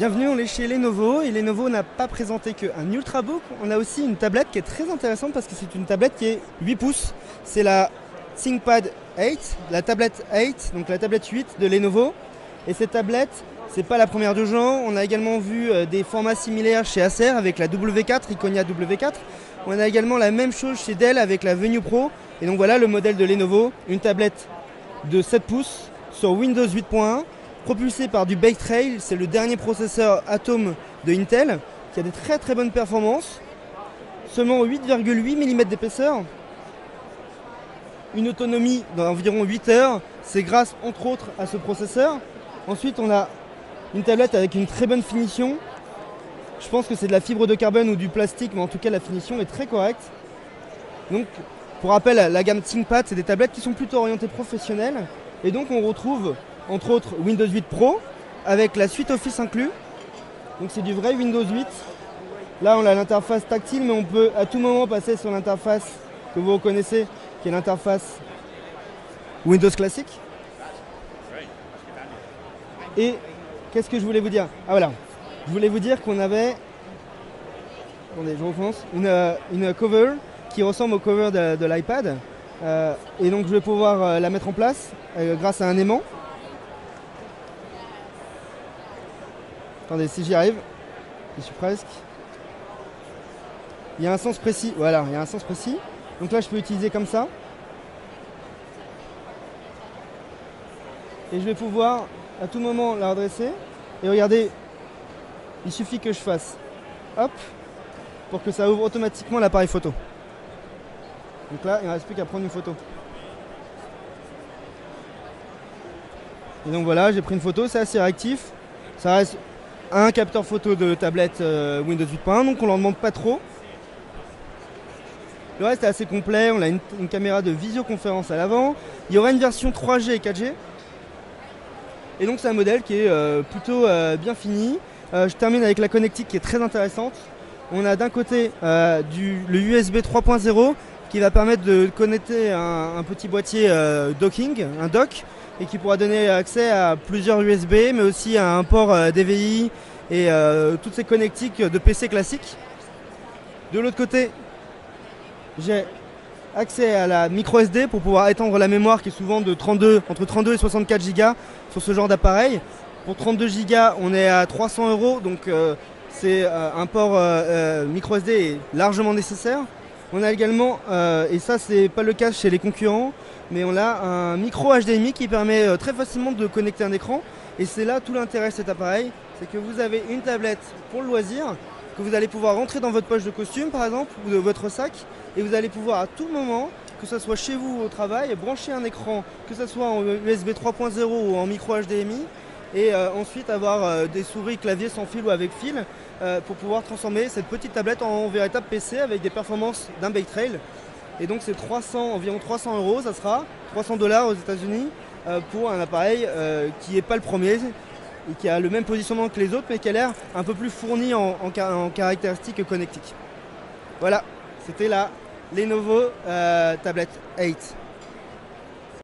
Bienvenue, on est chez Lenovo et Lenovo n'a pas présenté qu'un Ultrabook, on a aussi une tablette qui est très intéressante parce que c'est une tablette qui est 8 pouces. C'est la ThinkPad 8, la tablette 8, donc la tablette 8 de Lenovo. Et cette tablette, c'est pas la première du genre, on a également vu des formats similaires chez Acer avec la W4, Iconia W4. On a également la même chose chez Dell avec la Venue Pro. Et donc voilà le modèle de Lenovo, une tablette de 7 pouces sur Windows 8.1. Propulsé par du Bay Trail, c'est le dernier processeur Atom de Intel qui a des très bonnes performances. Seulement 8,8 mm d'épaisseur, une autonomie d'environ 8 heures, c'est grâce entre autres à ce processeur. Ensuite on a une tablette avec une très bonne finition. Je pense que c'est de la fibre de carbone ou du plastique, mais en tout cas la finition est très correcte. Donc pour rappel, la gamme ThinkPad, c'est des tablettes qui sont plutôt orientées professionnelles. Et donc on retrouve entre autres Windows 8 Pro avec la suite Office inclus. Donc c'est du vrai Windows 8. Là on a l'interface tactile, mais on peut à tout moment passer sur l'interface que vous reconnaissez, qui est l'interface Windows classique. Et qu'est-ce que je voulais vous dire? Ah voilà, je voulais vous dire qu'on avait, attendez, je recommence, une cover qui ressemble au cover de l'iPad. Et donc je vais pouvoir la mettre en place grâce à un aimant. Attendez, si j'y arrive, je suis presque. Il y a un sens précis, voilà, il y a un sens précis. Donc là, je peux utiliser comme ça. Et je vais pouvoir à tout moment la redresser. Et regardez, il suffit que je fasse hop, pour que ça ouvre automatiquement l'appareil photo. Donc là, il ne reste plus qu'à prendre une photo. Et donc voilà, j'ai pris une photo, c'est assez réactif. Ça reste un capteur photo de tablette Windows 8.1, donc on leur demande pas trop. Le reste est assez complet, on a une caméra de visioconférence à l'avant. Il y aura une version 3G et 4G. Et donc c'est un modèle qui est plutôt bien fini. Je termine avec la connectique qui est très intéressante. On a d'un côté le USB 3.0 qui va permettre de connecter un petit boîtier docking, un dock, et qui pourra donner accès à plusieurs USB, mais aussi à un port DVI et toutes ces connectiques de PC classiques. De l'autre côté, j'ai accès à la micro SD pour pouvoir étendre la mémoire qui est souvent entre 32 et 64 Go sur ce genre d'appareil. Pour 32 Go, on est à 300 €, donc c'est un port micro SD est largement nécessaire. On a également, et ça c'est pas le cas chez les concurrents, mais on a un micro HDMI qui permet très facilement de connecter un écran. Et c'est là tout l'intérêt de cet appareil, c'est que vous avez une tablette pour le loisir, que vous allez pouvoir rentrer dans votre poche de costume par exemple, ou de votre sac, et vous allez pouvoir à tout moment, que ce soit chez vous ou au travail, brancher un écran, que ce soit en USB 3.0 ou en micro HDMI, et ensuite avoir des souris clavier sans fil ou avec fil, pour pouvoir transformer cette petite tablette en véritable PC avec des performances d'un Bay Trail. Et donc c'est environ 300 €, ça sera 300 $ aux États-Unis pour un appareil qui n'est pas le premier et qui a le même positionnement que les autres, mais qui a l'air un peu plus fourni en caractéristiques connectiques. Voilà, c'était la Lenovo Tablet 8.